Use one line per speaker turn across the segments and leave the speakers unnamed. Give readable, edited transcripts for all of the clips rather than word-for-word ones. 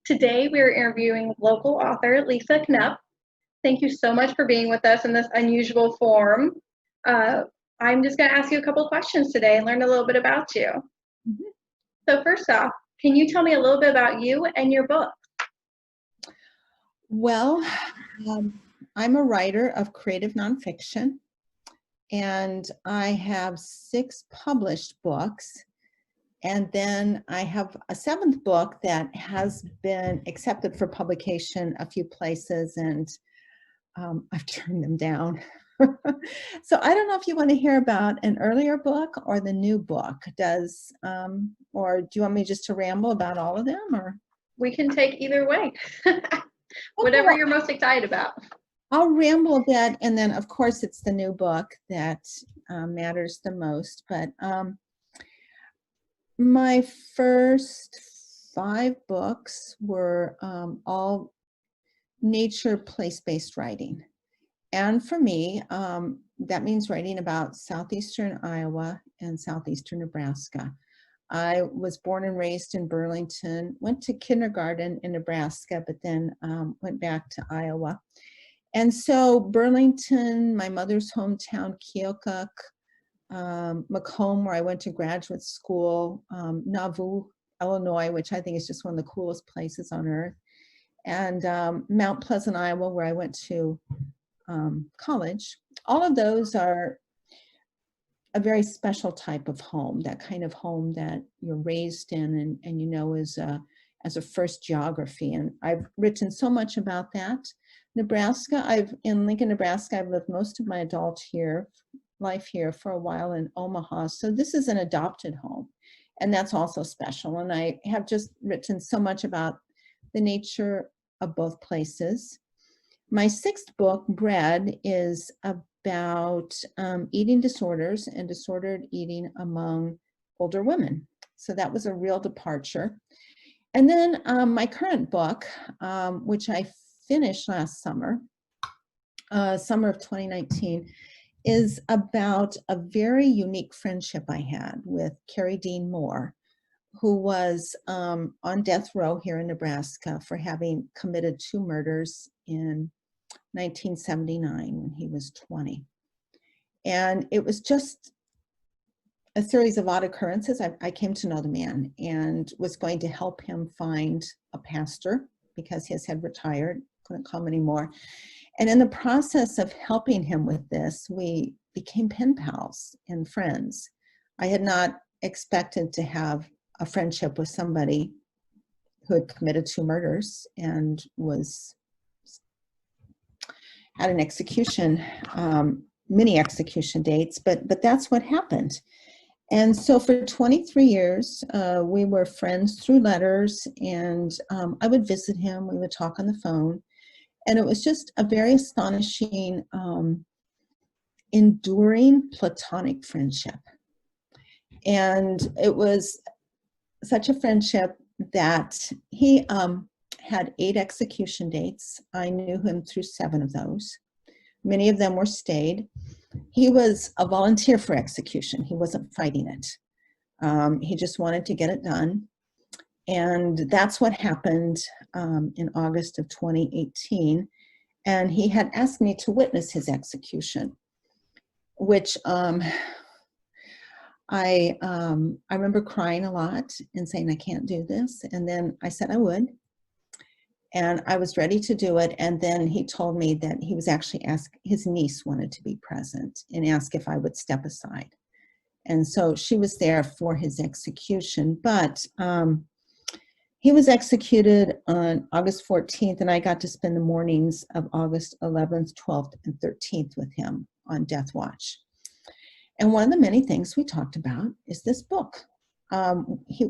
Today we're interviewing local author Lisa Knopp. Thank you so much for being with us in this unusual form. I'm just going to ask you a couple of questions today and learn a little bit about you.
Mhm.
So first off, can you tell me a little bit about you and your book?
Well, I'm a writer of creative nonfiction, and I have 6 published books. And then I have a 7th book that has been accepted for publication a few places, and I've turned them down. So I don't know if you want to hear about an earlier book or the new book. Or do you want me just to ramble about all of them? Or
We can take either way.
okay,
Whatever
well,
you're most excited about.
I'll ramble a bit, and then of course it's the new book that matters the most. But my first 5 books were all nature place-based writing. And for me, that means writing about southeastern Iowa and southeastern Nebraska. I was born and raised in Burlington, went to kindergarten in Nebraska, but then went back to Iowa. And so Burlington, my mother's hometown, Keokuk, Macomb, where I went to graduate school, Nauvoo, Illinois, which I think is just one of the coolest places on earth, and Mount Pleasant, Iowa, where I went to college. All of those are a very special type of home, that kind of home that you're raised in and you know as a first geography. And I've written so much about that. Nebraska, in Lincoln, Nebraska, I've lived most of my adult life here for a while in Omaha. So this is an adopted home, and that's also special. And I have just written so much about the nature of both places. My 6th book, Bread, is about eating disorders and disordered eating among older women. So that was a real departure. And then my current book, which I finished last summer, summer of 2019, is about a very unique friendship I had with Carrie Dean Moore, who was on death row here in Nebraska for having committed 2 murders in 1979 when he was 20. And it was just a series of odd occurrences. I came to know the man and was going to help him find a pastor because his had retired, couldn't come anymore. And in the process of helping him with this, we became pen pals and friends. I had not expected to have a friendship with somebody who had committed 2 murders and had an execution, many execution dates, but that's what happened. And so for 23 years, we were friends through letters, and I would visit him, we would talk on the phone, and it was just a very astonishing, enduring platonic friendship. And it was such a friendship that he had 8 execution dates. I knew him through 7 of those. Many of them were stayed. He was a volunteer for execution. He wasn't fighting it. He just wanted to get it done. And that's what happened in August of 2018. And he had asked me to witness his execution, which I remember crying a lot and saying, I can't do this. And then I said I would. And I was ready to do it. And then he told me that he was actually his niece wanted to be present and asked if I would step aside. And so she was there for his execution. But he was executed on August 14th, and I got to spend the mornings of August 11th, 12th, and 13th with him on death watch. And one of the many things we talked about is this book.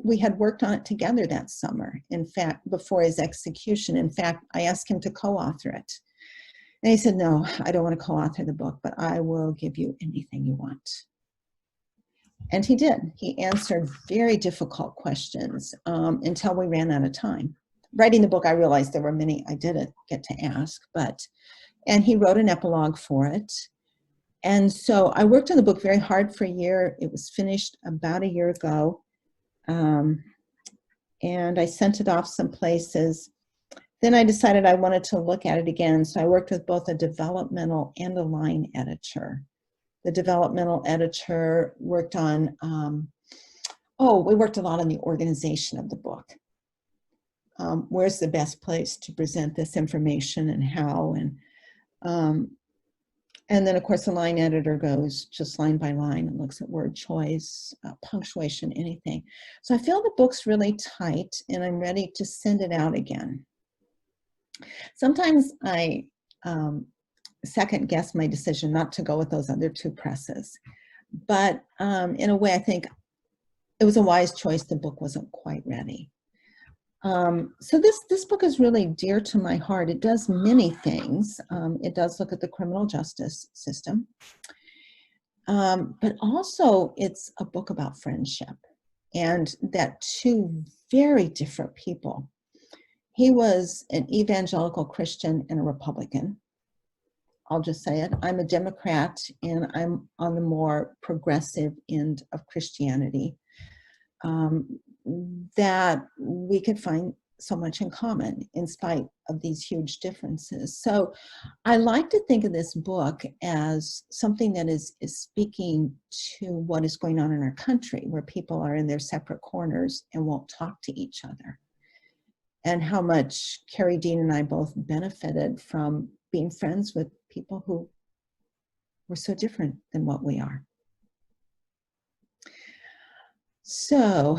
We had worked on it together that summer, in fact, before his execution. In fact, I asked him to co-author it. And he said, no, I don't want to co-author the book, but I will give you anything you want. And he did. He answered very difficult questions until we ran out of time. Writing the book, I realized there were many I didn't get to ask, and he wrote an epilogue for it. And so I worked on the book very hard for a year. It was finished about a year ago. and I sent it off some places. Then I decided I wanted to look at it again, so I worked with both a developmental and a line editor. The developmental editor worked on, we worked a lot on the organization of the book. Where's the best place to present this information and how, and then of course the line editor goes just line by line and looks at word choice, punctuation, anything. So I feel the book's really tight and I'm ready to send it out again. Sometimes I second guess my decision not to go with those other two presses, but in a way I think it was a wise choice. The book wasn't quite ready. So this book is really dear to my heart. It does many things. It does look at the criminal justice system, but also it's a book about friendship, and that two very different people. He was an evangelical Christian and a Republican. I'll just say it. I'm a Democrat, and I'm on the more progressive end of Christianity. That we could find so much in common in spite of these huge differences. So I like to think of this book as something that is speaking to what is going on in our country, where people are in their separate corners and won't talk to each other. And how much Carrie Dean and I both benefited from being friends with people who were so different than what we are. So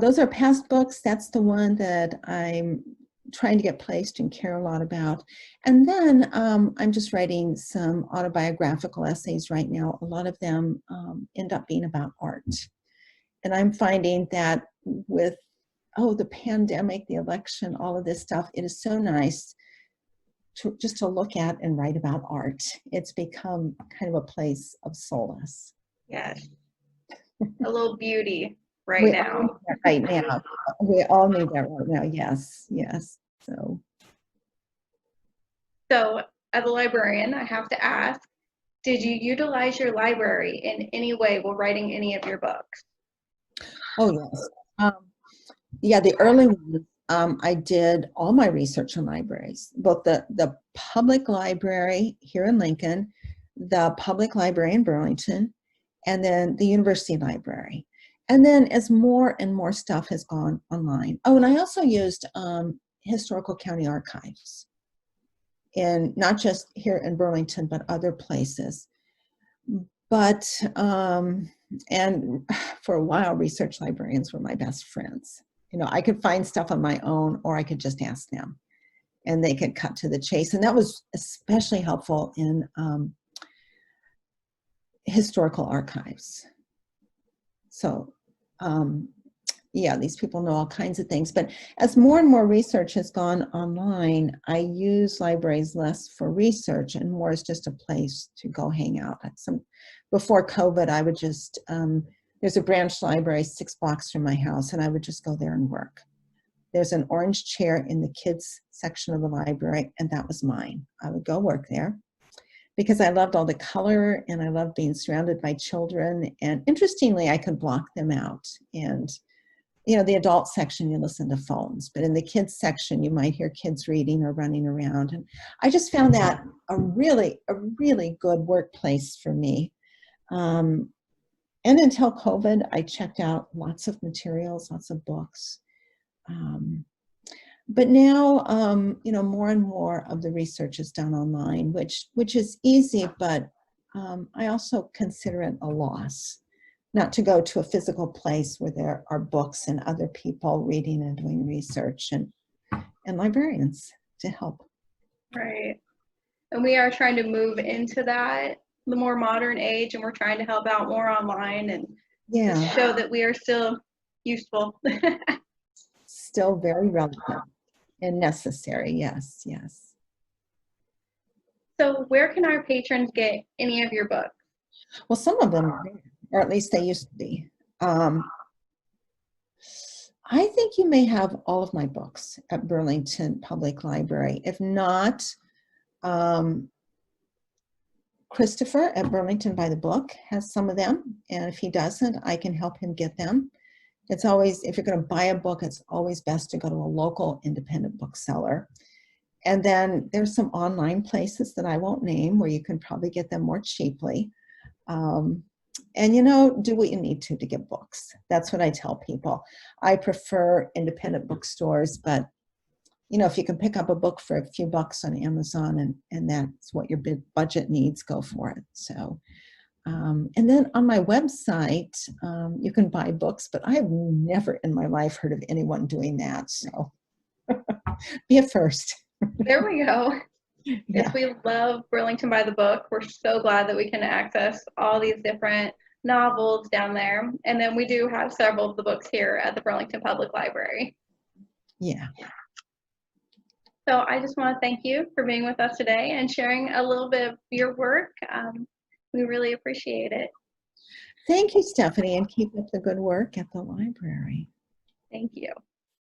those are past books. That's the one that I'm trying to get placed and care a lot about. And then I'm just writing some autobiographical essays right now. A lot of them end up being about art. And I'm finding that with, the pandemic, the election, all of this stuff, it is so nice just to look at and write about art. It's become kind of a place of solace.
Yes. A little beauty right now.
Right now. We all need that right now. Yes, yes.
So as a librarian, I have to ask, did you utilize your library in any way while writing any of your books?
Oh, yes. Yeah, the early ones, I did all my research in libraries, both the public library here in Lincoln, the public library in Burlington, and then the university library. And then as more and more stuff has gone online. Oh, and I also used historical county archives, and not just here in Burlington, but other places. But, and for a while, research librarians were my best friends. I could find stuff on my own, or I could just ask them, and they could cut to the chase. And that was especially helpful in historical archives. So, yeah, these people know all kinds of things. But as more and more research has gone online, I use libraries less for research and more as just a place to go hang out. Before COVID, I would just, there's a branch library 6 blocks from my house, and I would just go there and work. There's an orange chair in the kids section of the library, and that was mine. I would go work there because I loved all the color and I loved being surrounded by children. And interestingly, I could block them out. And, the adult section, you listen to phones, but in the kids section, you might hear kids reading or running around. And I just found that a really good workplace for me. And until COVID, I checked out lots of materials, lots of books. But now, more and more of the research is done online, which is easy, but I also consider it a loss not to go to a physical place where there are books and other people reading and doing research and librarians to help.
Right. And we are trying to move into that, the more modern age, and we're trying to help out more online and just show that we are still useful.
Still very relevant and necessary. Yes, yes.
So where can our patrons get any of your books?
Well, some of them are there, or at least they used to be. I think you may have all of my books at Burlington Public Library. If not, Christopher at Burlington by the Book has some of them, and if he doesn't, I can help him get them. It's always, if you're going to buy a book, it's always best to go to a local independent bookseller. And then there's some online places that I won't name where you can probably get them more cheaply. And, you know, do what you need to get books. That's what I tell people. I prefer independent bookstores, but, you know, if you can pick up a book for a few bucks on Amazon and that's what your budget needs, go for it. So, and then on my website, you can buy books, but I have never in my life heard of anyone doing that. So be a first.
There we go.
Yeah.
Yes, we love Burlington by the Book. We're so glad that we can access all these different novels down there. And then we do have several of the books here at the Burlington Public Library.
Yeah.
So I just want to thank you for being with us today and sharing a little bit of your work. We really appreciate it.
Thank you, Stephanie, and keep up the good work at the library.
Thank you.